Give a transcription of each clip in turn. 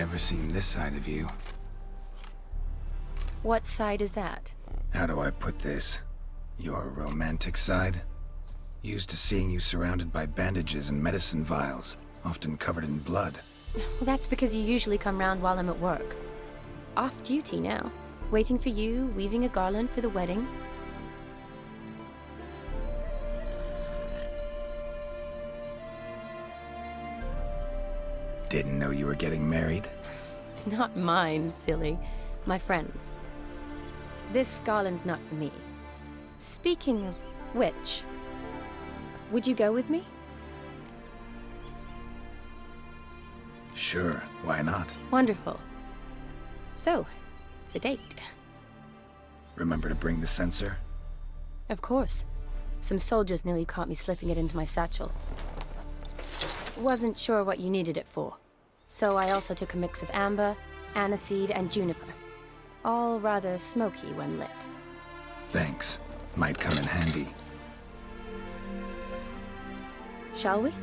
Never seen this side of you. What side is that? How do I put this? Your romantic side? Used to seeing you surrounded by bandages and medicine vials, often covered in blood. Well, that's because you usually come round while I'm at work. Off duty now. Waiting for you, weaving a garland for the wedding. Didn't know you were getting married? Not mine, silly. My friend's. This garland's not for me. Speaking of which, would you go with me? Sure, why not? Wonderful. So, it's a date. Remember to bring the sensor? Of course. Some soldiers nearly caught me slipping it into my satchel. Wasn't sure what you needed it for. So I also took a mix of amber, aniseed, and juniper. All rather smoky when lit. Thanks. Might come in handy. Shall we?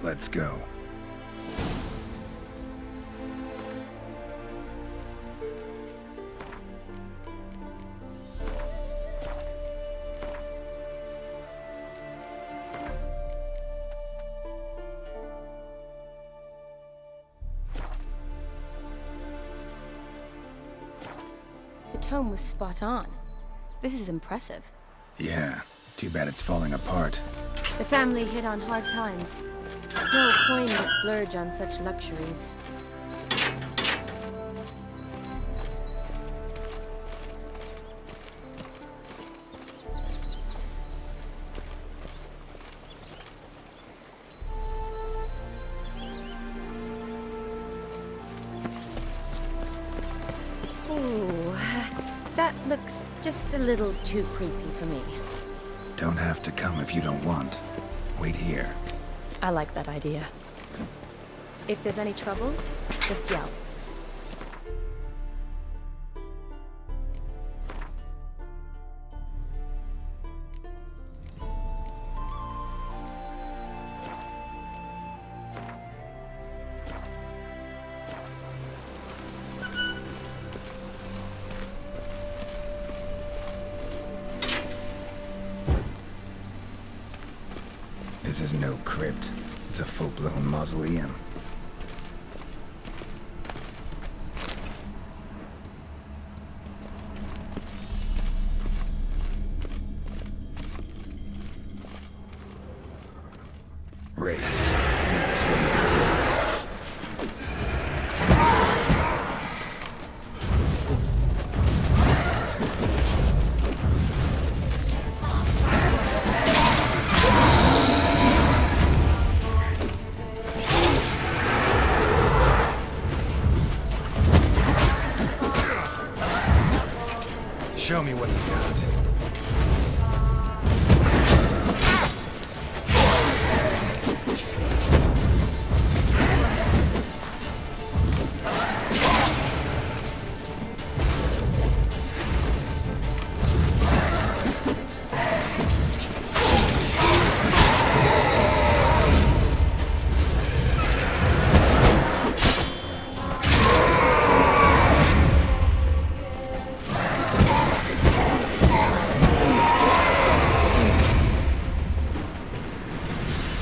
Let's go. The tome was spot on. This is impressive. Yeah, too bad it's falling apart. The family hit on hard times. No coin to splurge on such luxuries. Ooh, that looks just a little too creepy for me. Don't have to come if you don't want. Wait here. I like that idea. If there's any trouble, just yell. This is no crypt. It's a full-blown mausoleum. Race. Next one. Show me what you got.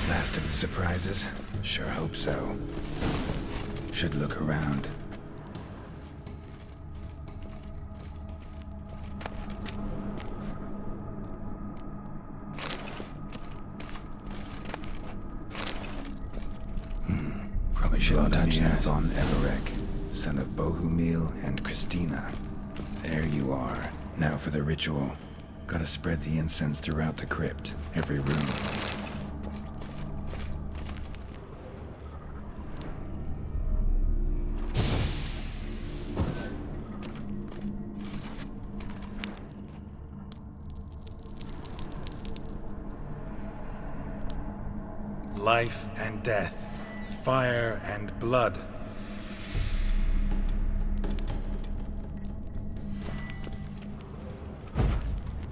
Last of the surprises? Sure hope so. Should look around. Probably shouldn't touch that. Von Everek, son of Bohumil and Christina. There you are. Now for the ritual. Gotta spread the incense throughout the crypt, every room. Life and death, fire and blood.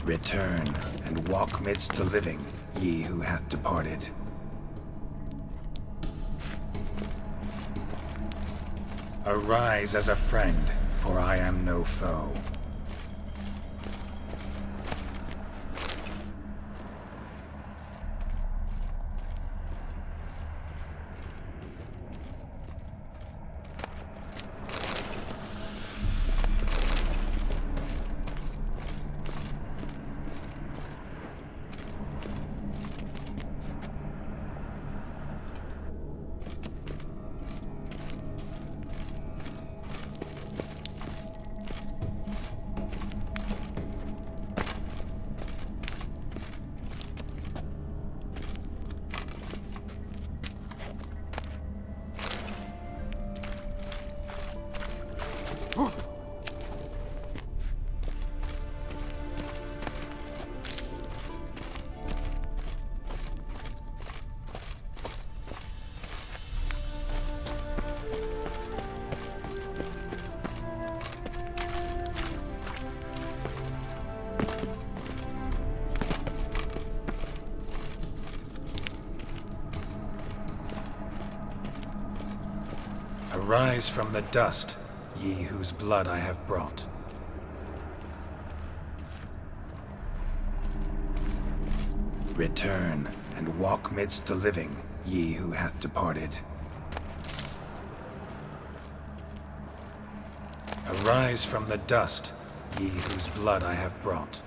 Return and walk midst the living, ye who hath departed. Arise as a friend, for I am no foe. Arise from the dust, ye whose blood I have brought. Return, and walk midst the living, ye who hath departed. Arise from the dust, ye whose blood I have brought.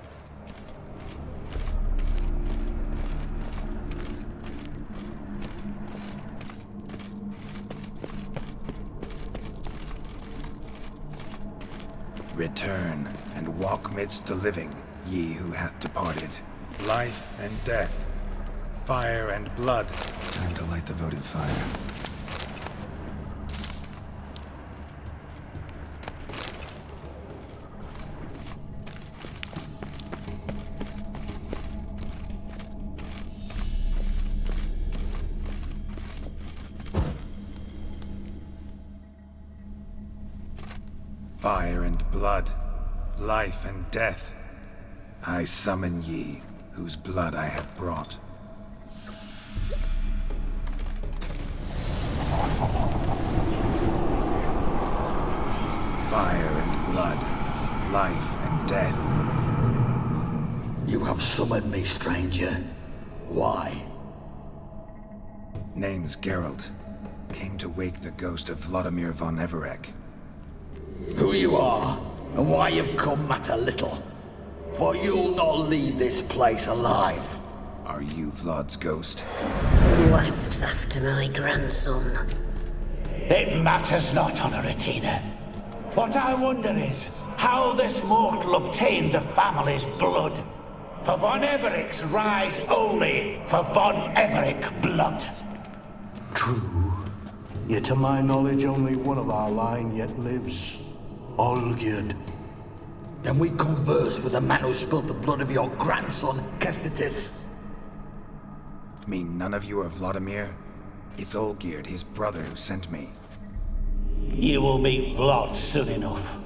Return, and walk midst the living, ye who hath departed. Life and death, fire and blood. Time to light the votive fire. Fire and blood, life and death, I summon ye, whose blood I have brought. Fire and blood, life and death. You have summoned me, stranger. Why? Name's Geralt. Came to wake the ghost of Vladimir von Everec. Who you are, and why you've come matter little. For you'll not leave this place alive. Are you Vlad's ghost? Who asks after my grandson? It matters not, Honoratina. What I wonder is how this mortal obtained the family's blood. For von Everec's rise only for von Everec blood. True. Yet to my knowledge, only one of our line yet lives. Olgierd. Then we converse with the man who spilled the blood of your grandson, Kestitis. Mean none of you are Vladimir? It's Olgierd, his brother, who sent me. You will meet Vlad soon enough.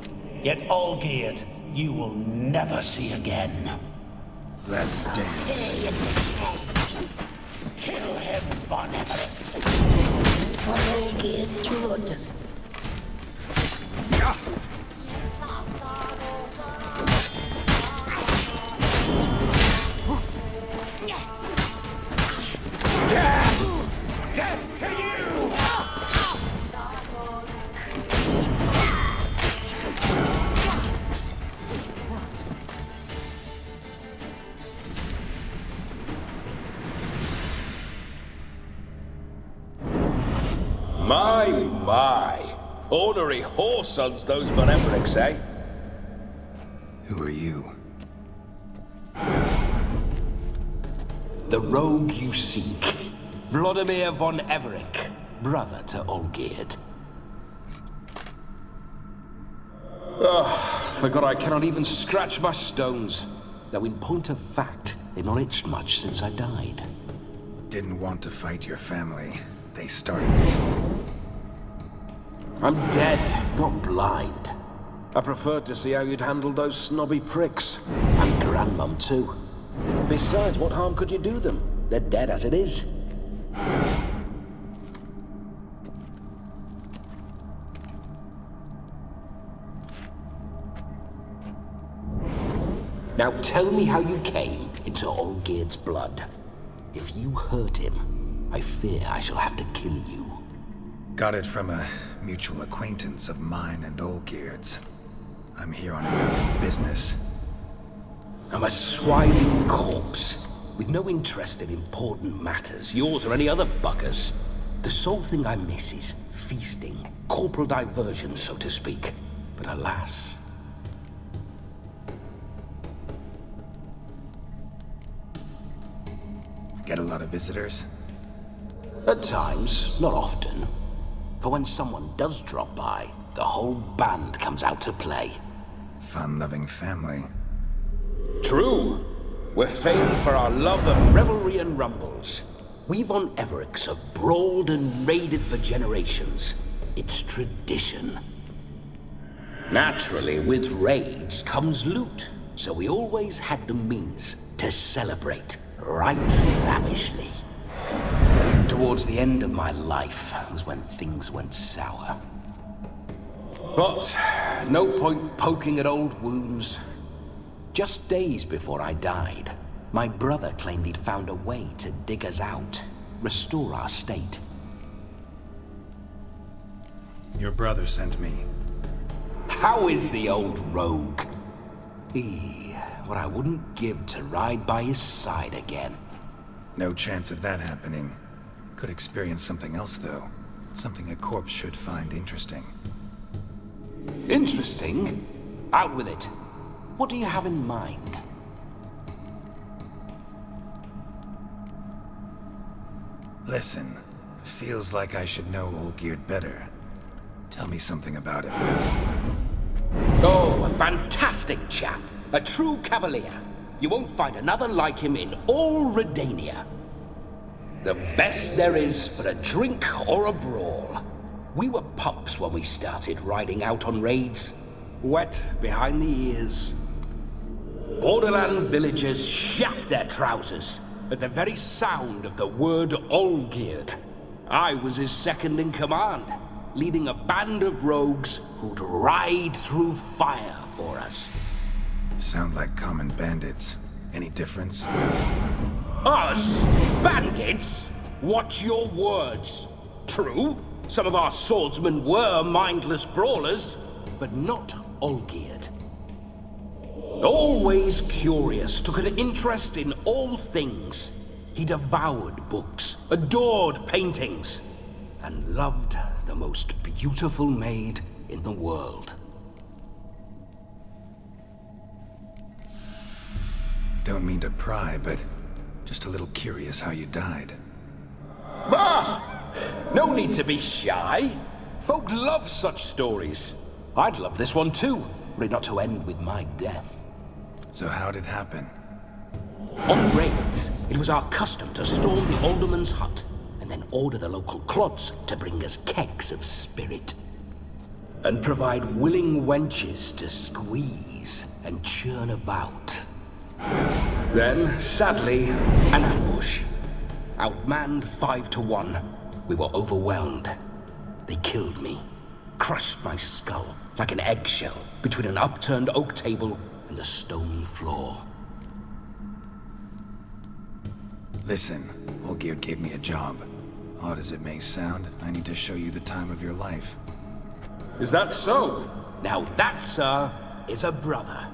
Yet Olgierd, you will never see again. Let's dance. Kill him, von Everec. For Olgierd's blood. Death to you! My. Ornery whoresons those von Everecs, eh? Who are you? The rogue you seek. Vladimir von Everec, brother to Olgierd. Forgot I cannot even scratch my stones. Though in point of fact, they've not itched much since I died. Didn't want to fight your family. They started it. I'm dead, not blind. I preferred to see how you'd handle those snobby pricks. And Grandmum, too. Besides, what harm could you do them? They're dead as it is. Now tell me how you came into Olgierd's blood. If you hurt him, I fear I shall have to kill you. Got it from a mutual acquaintance of mine and Olgierd's. I'm here on important business. I'm a swiving corpse, with no interest in important matters, yours or any other buggers. The sole thing I miss is feasting, corporal diversion, so to speak. But alas... Get a lot of visitors? At times, not often. For when someone does drop by, the whole band comes out to play. Fun-loving family. True. We're famed for our love of revelry and rumbles. We've on Everix have brawled and raided for generations. It's tradition. Naturally, with raids comes loot, so we always had the means to celebrate right lavishly. Towards the end of my life was when things went sour. But no point poking at old wounds. Just days before I died, my brother claimed he'd found a way to dig us out, restore our state. Your brother sent me. How is the old rogue? What I wouldn't give to ride by his side again. No chance of that happening. Could experience something else, though. Something a corpse should find interesting. Interesting? Out with it. What do you have in mind? Listen, feels like I should know Olgierd better. Tell me something about him. Oh, a fantastic chap. A true cavalier. You won't find another like him in all Redania. The best there is for a drink or a brawl. We were pups when we started riding out on raids. Wet behind the ears. Borderland villagers shat their trousers at the very sound of the word Olgierd. I was his second in command, leading a band of rogues who'd ride through fire for us. Sound like common bandits. Any difference? Us? Bandits? Watch your words. True, some of our swordsmen were mindless brawlers, but not Olgierd. Always curious, took an interest in all things. He devoured books, adored paintings, and loved the most beautiful maid in the world. Don't mean to pry, but just a little curious how you died. No need to be shy. Folk love such stories. I'd love this one too, were it not to end with my death. So how'd it happen? On raids, it was our custom to storm the alderman's hut and then order the local clods to bring us kegs of spirit. And provide willing wenches to squeeze and churn about. Then, sadly, an ambush. Outmanned 5-1, we were overwhelmed. They killed me, crushed my skull like an eggshell between an upturned oak table and the stone floor. Listen, Olgierd gave me a job. Odd as it may sound, I need to show you the time of your life. Is that so? Now that, sir, is a brother.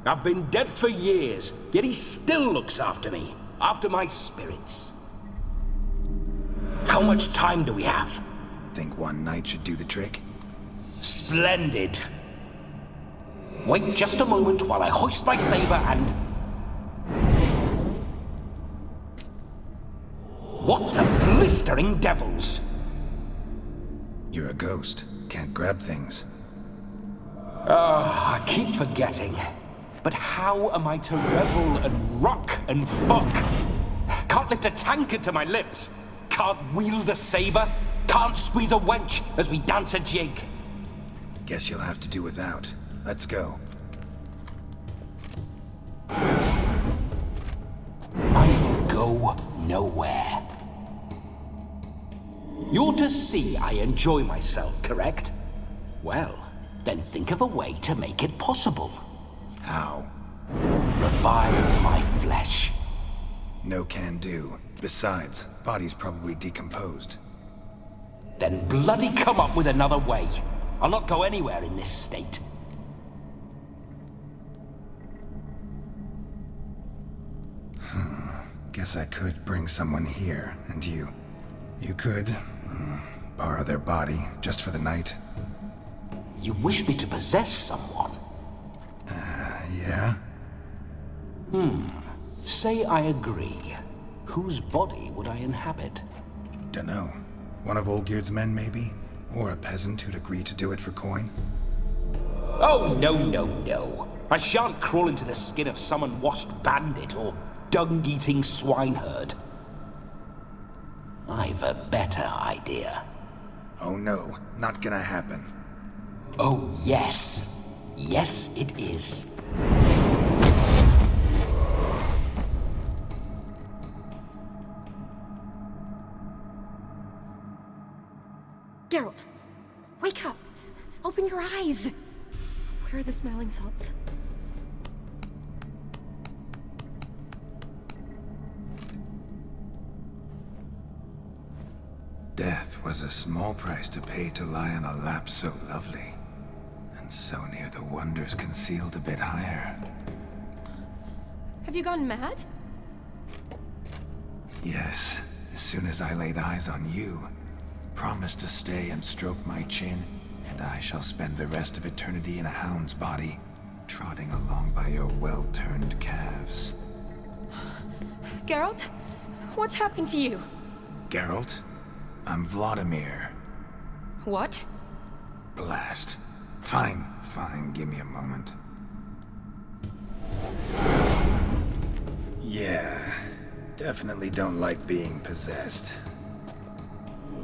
I've been dead for years, yet he still looks after me, after my spirits. How much time do we have? Think one night should do the trick? Splendid. Wait just a moment while I hoist my saber and... What the blistering devils? You're a ghost. Can't grab things. I keep forgetting. But how am I to revel and rock and fuck? Can't lift a tankard to my lips. Can't wield a saber. Can't squeeze a wench as we dance a jig. Guess you'll have to do without. Let's go. I will go nowhere. You're to see I enjoy myself, correct? Well, then think of a way to make it possible. How? revive my flesh. No can do. Besides, body's probably decomposed. Then bloody come up with another way. I'll not go anywhere in this state. Guess I could bring someone here, and you could borrow their body just for the night. You wish me to possess someone? Yeah? Say I agree. Whose body would I inhabit? Dunno. One of Olgierd's men, maybe? Or a peasant who'd agree to do it for coin? Oh, no. I shan't crawl into the skin of some unwashed bandit or dung-eating swineherd. I've a better idea. Oh no, not gonna happen. Oh, yes. Yes, it is. Geralt, wake up! Open your eyes! Where are the smelling salts? Death was a small price to pay to lie on a lap so lovely, and so near the wonders concealed a bit higher. Have you gone mad? Yes, as soon as I laid eyes on you, promise to stay and stroke my chin, and I shall spend the rest of eternity in a hound's body, trotting along by your well-turned calves. Geralt? What's happened to you? Geralt? I'm Vladimir. What? Blast. Fine, give me a moment. Yeah, definitely don't like being possessed.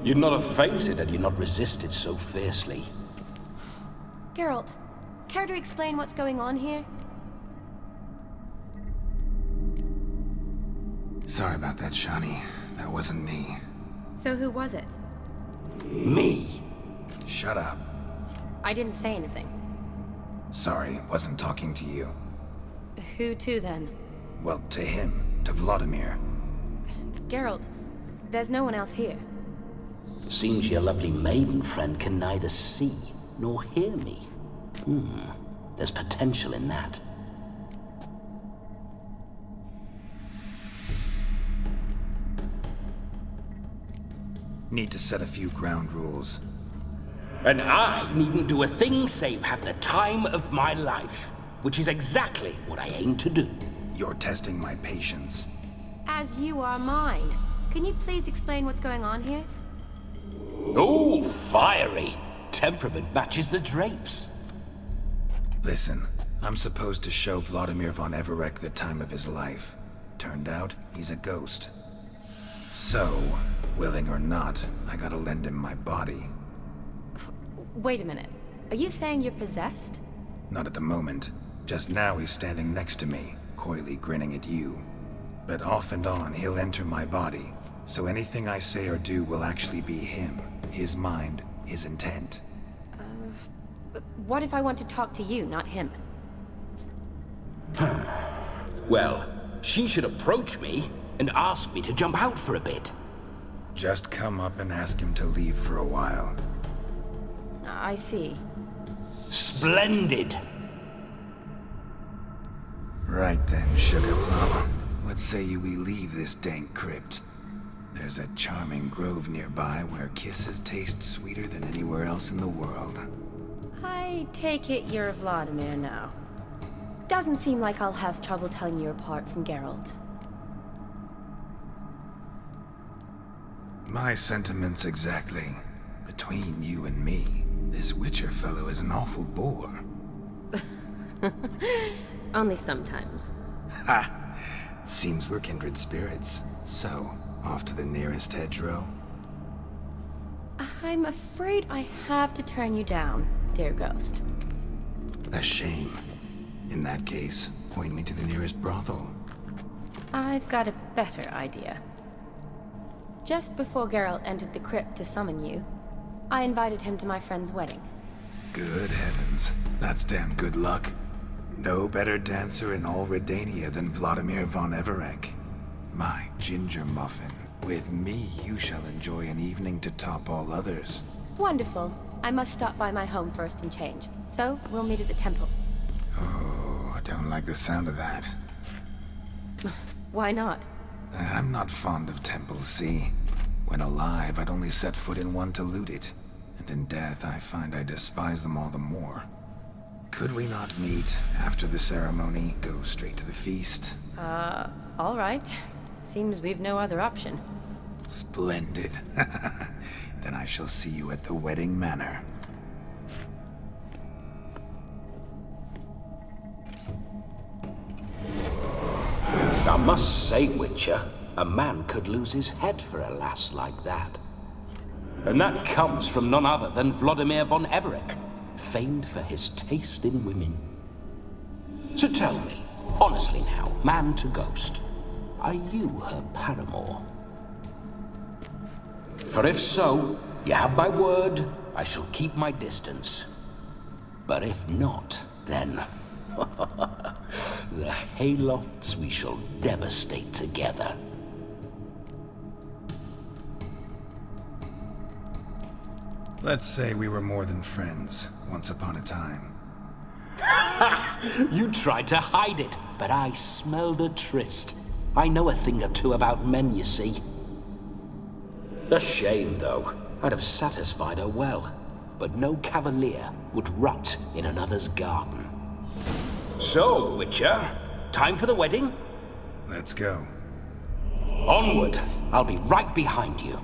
You'd not have fainted had you not resisted so fiercely. Geralt, care to explain what's going on here? Sorry about that, Shani. That wasn't me. So who was it? Me? Shut up. I didn't say anything. Sorry, wasn't talking to you. Who to then? Well, to him. To Vladimir. Geralt, there's no one else here. Seems your lovely maiden friend can neither see nor hear me. There's potential in that. Need to set a few ground rules. And I needn't do a thing save have the time of my life, which is exactly what I aim to do. You're testing my patience. As you are mine. Can you please explain what's going on here? Oh, fiery. Temperament matches the drapes. Listen, I'm supposed to show Vladimir von Everec the time of his life. Turned out, he's a ghost. So, willing or not, I gotta lend him my body. Wait a minute. Are you saying you're possessed? Not at the moment. Just now he's standing next to me, coyly grinning at you. But off and on, he'll enter my body. So anything I say or do will actually be him. His mind, his intent. What if I want to talk to you, not him? Well, she should approach me and ask me to jump out for a bit. Just come up and ask him to leave for a while. I see. Splendid. Right then, Sugar Plum. What say you we leave this dank crypt? There's a charming grove nearby where kisses taste sweeter than anywhere else in the world. I take it you're Vladimir now. Doesn't seem like I'll have trouble telling you apart from Geralt. My sentiments exactly. Between you and me, this Witcher fellow is an awful bore. Only sometimes. Ha! Seems we're kindred spirits. So, off to the nearest hedgerow? I'm afraid I have to turn you down, dear ghost. A shame. In that case, point me to the nearest brothel. I've got a better idea. Just before Geralt entered the crypt to summon you, I invited him to my friend's wedding. Good heavens. That's damn good luck. No better dancer in all Redania than Vladimir von Everek. My ginger muffin. With me, you shall enjoy an evening to top all others. Wonderful. I must stop by my home first and change. So, we'll meet at the temple. Oh, I don't like the sound of that. Why not? I'm not fond of temples, see? When alive, I'd only set foot in one to loot it. And in death, I find I despise them all the more. Could we not meet after the ceremony, go straight to the feast? All right. Seems we've no other option. Splendid. Then I shall see you at the wedding manor. I must say, Witcher, a man could lose his head for a lass like that. And that comes from none other than Vladimir von Everek, famed for his taste in women. So tell me, honestly now, man to ghost, are you her paramour? For if so, you have my word, I shall keep my distance. But if not, then... the haylofts we shall devastate together. Let's say we were more than friends, once upon a time. You tried to hide it, but I smelled a tryst. I know a thing or two about men, you see. A shame, though. I'd have satisfied her well. But no cavalier would rot in another's garden. So, Witcher, time for the wedding? Let's go. Onward! I'll be right behind you.